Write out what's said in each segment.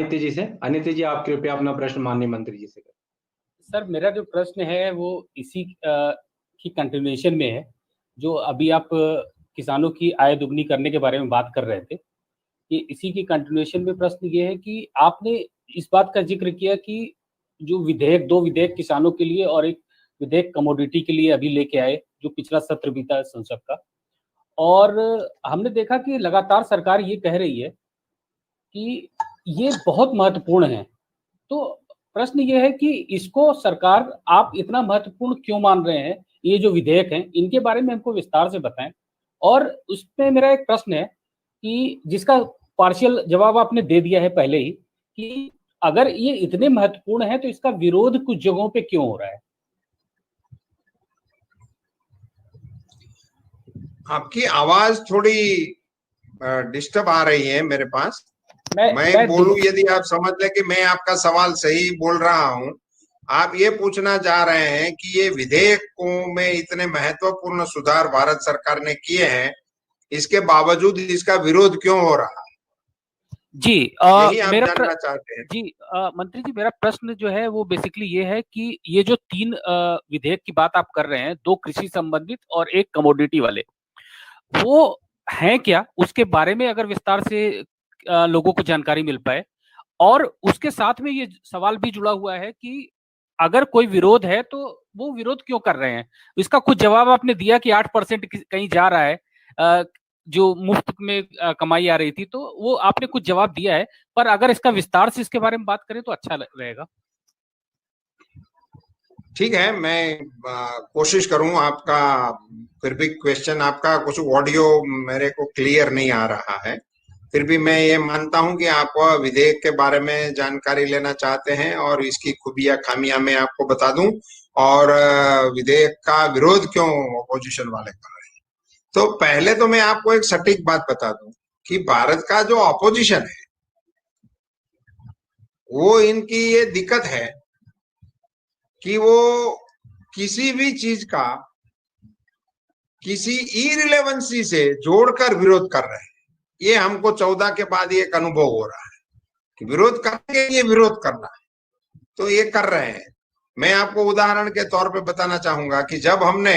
अनिति जी से। अनिति जी, आप कृपया अपना प्रश्न माननीय मंत्री जी से करें। सर, मेरा जो प्रश्न है वो इसी की कंटिन्यूएशन में है। जो अभी आप किसानों की आय दुगनी करने के बारे में बात कर रहे थे, कि इसी की कंटिन्यूएशन में प्रश्न ये है कि आपने इस बात का जिक्र किया कि जो विधेयक, दो विधेयक किसानों के लिए और एक विधेयक कमोडिटी के लिए अभी लेके आए, जो पिछला सत्र बीता है संसद का। और हमने देखा कि लगातार सरकार ये कह रही है कि ये बहुत महत्वपूर्ण है। तो प्रश्न ये है कि इसको सरकार आप इतना महत्वपूर्ण क्यों मान रहे हैं? ये जो विधेयक हैं, इनके बारे में हमको विस्तार से बताएं। और उसमें मेरा एक प्रश्न है कि जिसका पार्शियल जवाब आपने दे दिया है पहले ही, कि अगर ये इतने महत्वपूर्ण है तो इसका विरोध कुछ जगहों पे क्यों हो रहा है? आपकी आवाज थोड़ी डिस्टर्ब आ रही है मेरे पास। मैं बोलूं, यदि आप समझ लें कि मैं आपका सवाल सही बोल रहा हूं। आप ये पूछना चाह रहे हैं कि ये विधेयकों में इतने महत्वपूर्ण सुधार भारत सरकार ने किए हैं, इसके बावजूद इसका विरोध क्यों हो रहा है? जी, यही आप जानना चाहते हैं? जी, मंत्री जी, मेरा प्रश्न जो है वो बेसिकली ये है कि ये जो तीन विधेयक की बात आप कर रहे हैं, दो कृषि संबंधित और एक कमोडिटी वाले, वो हैं क्या? उसके बारे में अगर विस्तार से लोगों को जानकारी मिल पाए। और उसके साथ में ये सवाल भी जुड़ा हुआ है कि अगर कोई विरोध है तो वो विरोध क्यों कर रहे हैं? इसका कुछ जवाब आपने दिया कि 8% कहीं जा रहा है, जो मुफ्त में कमाई आ रही थी, तो वो आपने कुछ जवाब दिया है। पर अगर इसका विस्तार से इसके बारे में बात करें तो अच्छा रहेगा। ठीक है, मैं कोशिश करूं। आपका फिर भी क्वेश्चन, आपका कुछ ऑडियो मेरे को क्लियर नहीं आ रहा है। फिर भी मैं ये मानता हूं कि आप विधेयक के बारे में जानकारी लेना चाहते हैं और इसकी खूबियां खामियां मैं आपको बता दूं, और विधेयक का विरोध क्यों अपोजिशन वाले कर रहे हैं। तो पहले तो मैं आपको एक सटीक बात बता दूं कि भारत का जो अपोजिशन है, वो इनकी ये दिक्कत है कि वो किसी भी चीज का किसी इरिलेवेंसी से जोड़कर विरोध कर रहे हैं। ये हमको 14 के बाद ये एक अनुभव हो रहा है कि विरोध करके ये विरोध करना है, तो ये कर रहे हैं। मैं आपको उदाहरण के तौर पे बताना चाहूंगा कि जब हमने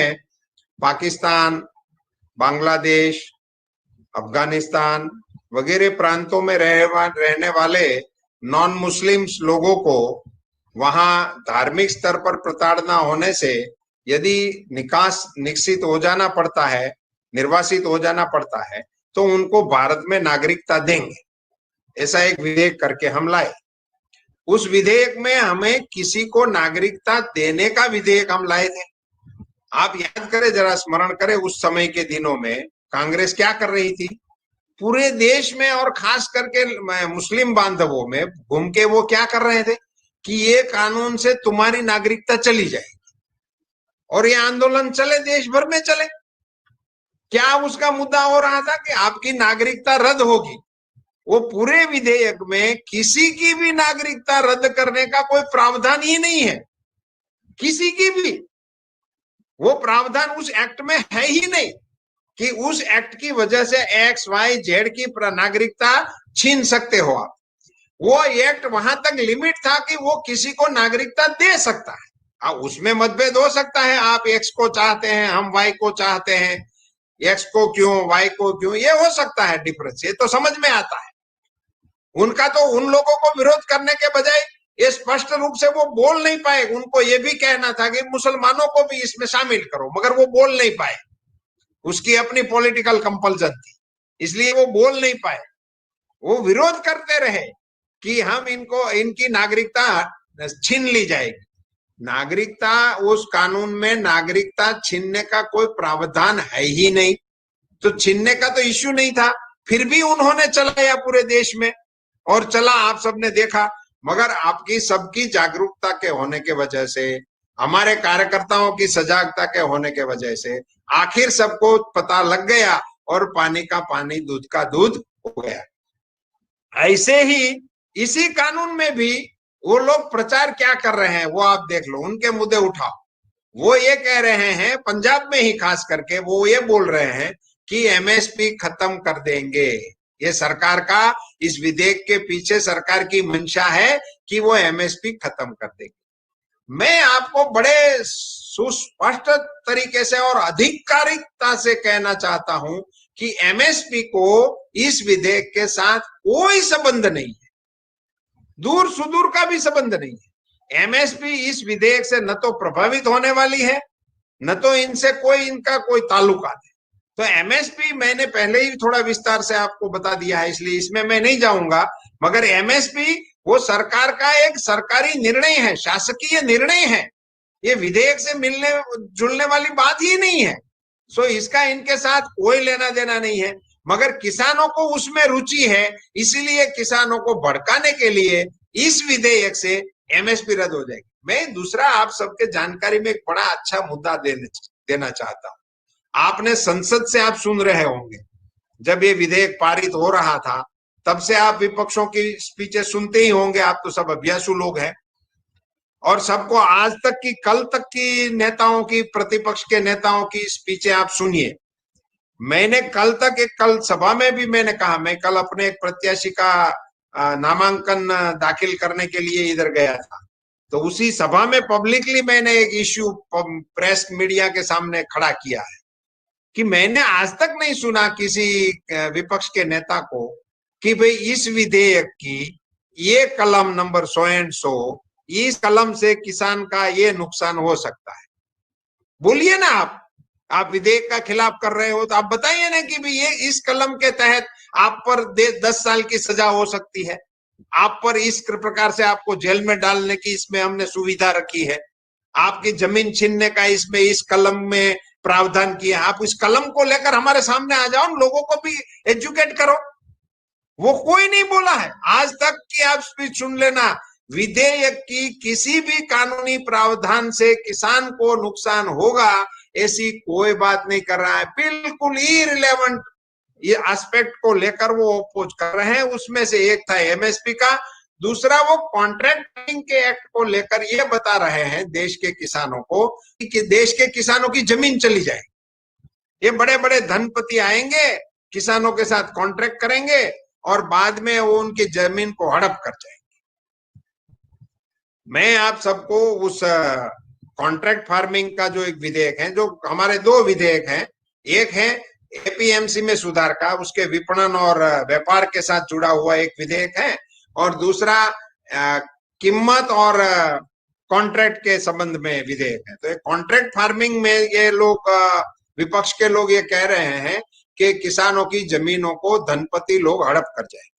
पाकिस्तान, बांग्लादेश, अफगानिस्तान वगैरह प्रांतों में रहने वाले नॉन मुस्लिम्स लोगों को वहां धार्मिक स्तर पर प्रताड़ना होने से यदि निश्चित हो जाना पड़ता है, निर्वासित हो जाना पड़ता है, तो उनको भारत में नागरिकता देंगे, ऐसा एक विधेयक करके हम लाए। उस विधेयक में हमें किसी को नागरिकता देने का विधेयक हम लाए थे। आप याद करें, जरा स्मरण करें, उस समय के दिनों में कांग्रेस क्या कर रही थी? पूरे देश में और खास करके मुस्लिम बांधवों में घूम के वो क्या कर रहे थे कि ये कानून से तुम्हारी नागरिकता चली जाएगी, और ये आंदोलन चले, देश भर में चले। क्या उसका मुद्दा हो रहा था कि आपकी नागरिकता रद्द होगी। वो पूरे विधेयक में किसी की भी नागरिकता रद्द करने का कोई प्रावधान ही नहीं है, किसी की भी। वो प्रावधान उस एक्ट में है ही नहीं कि उस एक्ट की वजह से एक्स वाई जेड की नागरिकता छीन सकते हो आप। वो एक्ट वहां तक लिमिट था कि वो किसी को नागरिकता दे सकता है। अब उसमें मतभेद हो सकता है, आप एक्स को चाहते हैं, हम वाई को चाहते हैं, एक्स को क्यों, वाई को क्यों, ये हो सकता है डिफरेंस, ये तो समझ में आता है उनका। तो उन लोगों को विरोध करने के बजाय ये स्पष्ट रूप से वो बोल नहीं पाए। उनको ये भी कहना था कि मुसलमानों को भी इसमें शामिल करो, मगर वो बोल नहीं पाए, उसकी अपनी पॉलिटिकल कंपल्सन थी, इसलिए वो बोल नहीं पाए। वो विरोध करते रहे कि हम इनको, इनकी नागरिकता छीन ली जाएगी। नागरिकता, उस कानून में नागरिकता छीनने का कोई प्रावधान है ही नहीं, तो छीनने का तो इश्यू नहीं था। फिर भी उन्होंने चलाया पूरे देश में, और चला, आप सबने देखा। मगर आपकी सबकी जागरूकता के होने के वजह से, हमारे कार्यकर्ताओं की सजागता के होने के वजह से आखिर सबको पता लग गया, और पानी का पानी, दूध का दूध हो गया। ऐसे ही इसी कानून में भी वो लोग प्रचार क्या कर रहे हैं, वो आप देख लो, उनके मुद्दे उठाओ। वो ये कह रहे हैं, पंजाब में ही खास करके वो ये बोल रहे हैं कि एमएसपी खत्म कर देंगे। ये सरकार का, इस विधेयक के पीछे सरकार की मंशा है कि वो एमएसपी खत्म कर देगी। मैं आपको बड़े सुस्पष्ट तरीके से और आधिकारिकता से कहना चाहता हूं कि एमएसपी को इस विधेयक के साथ कोई संबंध नहीं है, दूर सुदूर का भी संबंध नहीं है। एमएसपी इस विधेयक से न तो प्रभावित होने वाली है, न तो इनसे इनका कोई ताल्लुकात है। तो एमएसपी मैंने पहले ही थोड़ा विस्तार से आपको बता दिया है, इसलिए इसमें मैं नहीं जाऊंगा। मगर एमएसपी वो सरकार का एक सरकारी निर्णय है, शासकीय निर्णय है, ये विधेयक से मिलने जुलने वाली बात ही नहीं है। सो इसका इनके साथ कोई लेना देना नहीं है। मगर किसानों को उसमें रुचि है, इसीलिए किसानों को भड़काने के लिए इस विधेयक से एमएसपी रद्द हो जाएगी। मैं दूसरा आप सबके जानकारी में एक बड़ा अच्छा मुद्दा देना चाहता हूं। आपने संसद से आप सुन रहे होंगे, जब ये विधेयक पारित हो रहा था तब से आप विपक्षों की स्पीचें सुनते ही होंगे। आप तो सब अभ्यासु लोग हैं और सबको आज तक की, कल तक की नेताओं की, प्रतिपक्ष के नेताओं की स्पीचें आप सुनिए। मैंने कल सभा में भी मैंने कहा, मैं कल अपने एक प्रत्याशी का नामांकन दाखिल करने के लिए इधर गया था, तो उसी सभा में पब्लिकली मैंने एक इश्यू प्रेस मीडिया के सामने खड़ा किया है कि मैंने आज तक नहीं सुना किसी विपक्ष के नेता को कि भाई इस विधेयक की ये कलम नंबर 100 एंड 100, इस कलम से किसान का ये नुकसान हो सकता है। बोलिए ना, आप विधेयक का खिलाफ कर रहे हो तो आप बताइए ना कि भाई ये इस कलम के तहत आप पर 10 साल की सजा हो सकती है, आप पर इस प्रकार से आपको जेल में डालने की इसमें हमने सुविधा रखी है, आपकी जमीन छीनने का इसमें इस कलम में प्रावधान किया। आप इस कलम को लेकर हमारे सामने आ जाओ, लोगों को भी एजुकेट करो। वो कोई नहीं बोला है आज तक कि आप स्पीच सुन लेना, विधेयक की किसी भी कानूनी प्रावधान से किसान को नुकसान होगा ऐसी कोई बात नहीं कर रहा है। बिल्कुल इररिलेवेंट ये एस्पेक्ट को लेकर वो अपोज कर रहे हैं। उसमें से एक था एमएसपी का, दूसरा वो कॉन्ट्रैक्टिंग के एक्ट को लेकर ये बता रहे हैं देश के किसानों को कि देश के किसानों की जमीन चली जाएगी। ये बड़े बड़े धनपति आएंगे, किसानों के साथ कॉन्ट्रैक्ट करेंगे और बाद में वो उनकी जमीन को हड़प कर जाएंगे। मैं आप सबको उस कॉन्ट्रैक्ट फार्मिंग का जो एक विधेयक है, जो हमारे 2 विधेयक हैं, एक है एपीएमसी में सुधार का, उसके विपणन और व्यापार के साथ जुड़ा हुआ एक विधेयक है, और दूसरा कीमत और कॉन्ट्रैक्ट के संबंध में विधेयक है। तो एक कॉन्ट्रैक्ट फार्मिंग में ये लोग, विपक्ष के लोग ये कह रहे हैं कि किसानों की जमीनों को धनपति लोग हड़प कर जाएंगे।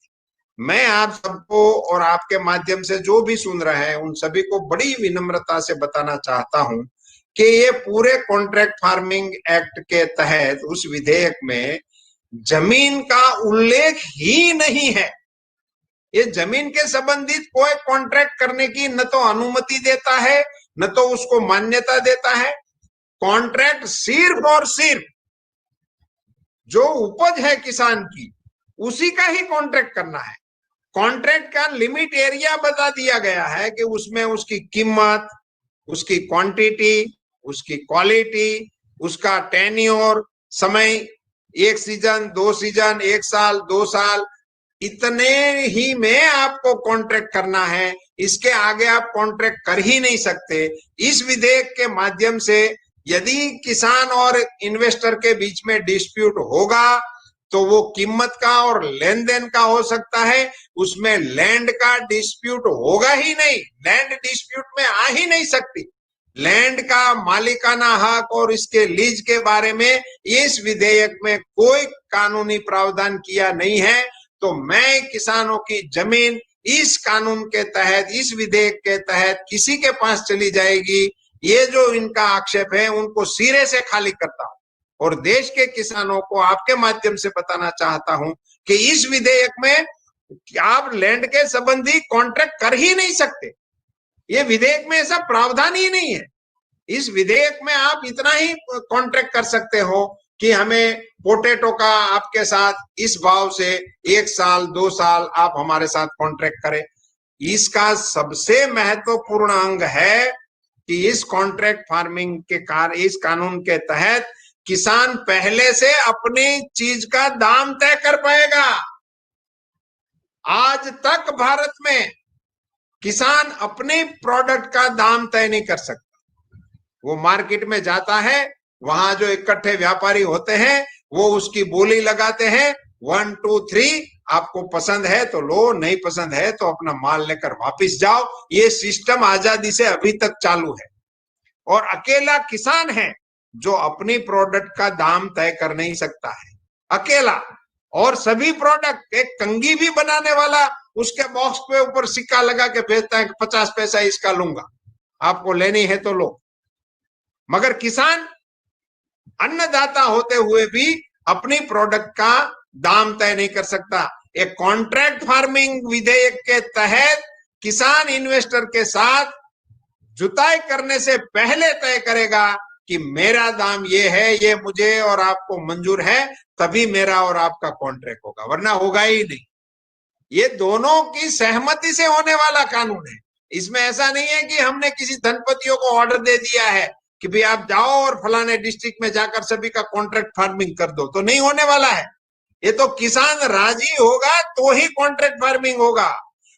मैं आप सबको और आपके माध्यम से जो भी सुन रहे हैं उन सभी को बड़ी विनम्रता से बताना चाहता हूं कि ये पूरे कॉन्ट्रैक्ट फार्मिंग एक्ट के तहत उस विधेयक में जमीन का उल्लेख ही नहीं है। ये जमीन के संबंधित कोई कॉन्ट्रैक्ट करने की न तो अनुमति देता है, न तो उसको मान्यता देता है। कॉन्ट्रैक्ट सिर्फ और सिर्फ जो उपज है किसान की, उसी का ही कॉन्ट्रैक्ट करना है। कॉन्ट्रैक्ट का लिमिट एरिया बता दिया गया है कि उसमें उसकी कीमत, उसकी क्वांटिटी, उसकी क्वालिटी, उसका टेन्योर, समय, 1 सीजन, 2 सीजन, 1 साल, 2 साल, इतने ही में आपको कॉन्ट्रैक्ट करना है। इसके आगे आप कॉन्ट्रैक्ट कर ही नहीं सकते। इस विधेयक के माध्यम से यदि किसान और इन्वेस्टर के बीच में डिस्प्यूट होगा तो वो कीमत का और लेन देन का हो सकता है, उसमें लैंड का डिस्प्यूट होगा ही नहीं। लैंड डिस्प्यूट में आ ही नहीं सकती। लैंड का मालिकाना हक और इसके लीज के बारे में इस विधेयक में कोई कानूनी प्रावधान किया नहीं है। तो मैं किसानों की जमीन इस कानून के तहत, इस विधेयक के तहत किसी के पास चली जाएगी, ये जो इनका आक्षेप है उनको सिरे से खाली करता हूं और देश के किसानों को आपके माध्यम से बताना चाहता हूं कि इस विधेयक में आप लैंड के संबंधी कॉन्ट्रैक्ट कर ही नहीं सकते। ये विधेयक में ऐसा प्रावधान ही नहीं है। इस विधेयक में आप इतना ही कॉन्ट्रैक्ट कर सकते हो कि हमें पोटैटो का आपके साथ इस भाव से 1 साल 2 साल आप हमारे साथ कॉन्ट्रैक्ट करें। इसका सबसे महत्वपूर्ण अंग है कि इस कॉन्ट्रैक्ट फार्मिंग के इस कानून के तहत किसान पहले से अपनी चीज का दाम तय कर पाएगा। आज तक भारत में किसान अपने प्रोडक्ट का दाम तय नहीं कर सकता। वो मार्केट में जाता है, वहां जो इकट्ठे व्यापारी होते हैं वो उसकी बोली लगाते हैं, 1 2 3, आपको पसंद है तो लो, नहीं पसंद है तो अपना माल लेकर वापस जाओ। ये सिस्टम आजादी से अभी तक चालू है। और अकेला किसान है जो अपनी प्रोडक्ट का दाम तय कर नहीं सकता है, अकेला। और सभी प्रोडक्ट, एक कंघी भी बनाने वाला उसके बॉक्स पे ऊपर सिक्का लगा के भेजता है कि 50 पैसा इसका लूंगा, आपको लेनी है तो लो। मगर किसान अन्नदाता होते हुए भी अपनी प्रोडक्ट का दाम तय नहीं कर सकता। एक कॉन्ट्रैक्ट फार्मिंग विधेयक के तहत किसान इन्वेस्टर के साथ जुताई करने से पहले तय करेगा कि मेरा दाम ये है, ये मुझे और आपको मंजूर है, तभी मेरा और आपका कॉन्ट्रैक्ट होगा, वरना होगा ही नहीं। ये दोनों की सहमति से होने वाला कानून है। इसमें ऐसा नहीं है कि हमने किसी धनपतियों को ऑर्डर दे दिया है कि भाई आप जाओ और फलाने डिस्ट्रिक्ट में जाकर सभी का कॉन्ट्रैक्ट फार्मिंग कर दो, तो नहीं होने वाला है। ये तो किसान राजी होगा तो ही कॉन्ट्रैक्ट फार्मिंग होगा।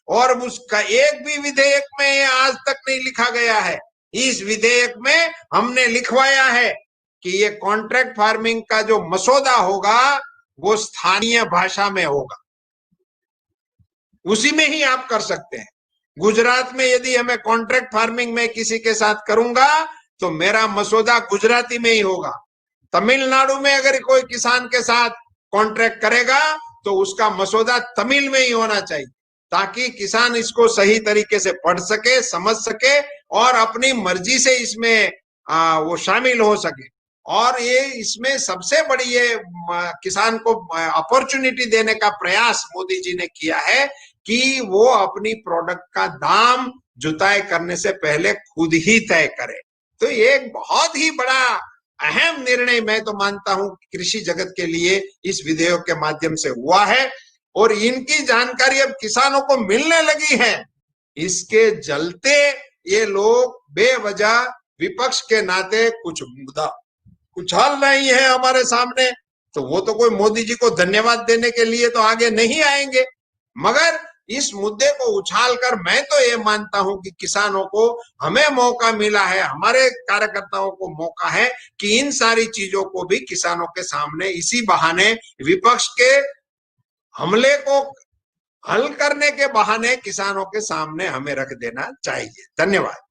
और उसका एक भी विधेयक में आज तक नहीं लिखा गया है। इस विधेयक में हमने लिखवाया है कि ये कॉन्ट्रैक्ट फार्मिंग का जो मसौदा होगा वो स्थानीय भाषा में होगा, उसी में ही आप कर सकते हैं। गुजरात में यदि हमें कॉन्ट्रैक्ट फार्मिंग में किसी के साथ करूंगा तो मेरा मसौदा गुजराती में ही होगा। तमिलनाडु में अगर कोई किसान के साथ कॉन्ट्रैक्ट करेगा तो उसका मसौदा तमिल में ही होना चाहिए, ताकि किसान इसको सही तरीके से पढ़ सके, समझ सके और अपनी मर्जी से इसमें वो शामिल हो सके। और ये इसमें सबसे बड़ी ये किसान को अपॉर्चुनिटी देने का प्रयास मोदी जी ने किया है कि वो अपनी प्रोडक्ट का दाम जुताई करने से पहले खुद ही तय करे। तो ये एक बहुत ही बड़ा अहम निर्णय मैं तो मानता हूं कृषि जगत के लिए इस विधेयक के माध्यम से हुआ है। और इनकी जानकारी अब किसानों को मिलने लगी है। इसके जलते ये लोग बेवजह विपक्ष के नाते कुछ मुद्दा उछाल नहीं है हमारे सामने, तो वो तो कोई मोदी जी को धन्यवाद देने के लिए तो आगे नहीं आएंगे। मगर इस मुद्दे को उछालकर मैं तो ये मानता हूं कि किसानों को हमें मौका मिला है, हमारे कार्यकर्ताओं को मौका है कि इन सारी चीजों को भी किसानों के सामने इसी बहाने विपक्ष के हमले को हल करने के बहाने किसानों के सामने हमें रख देना चाहिए। धन्यवाद।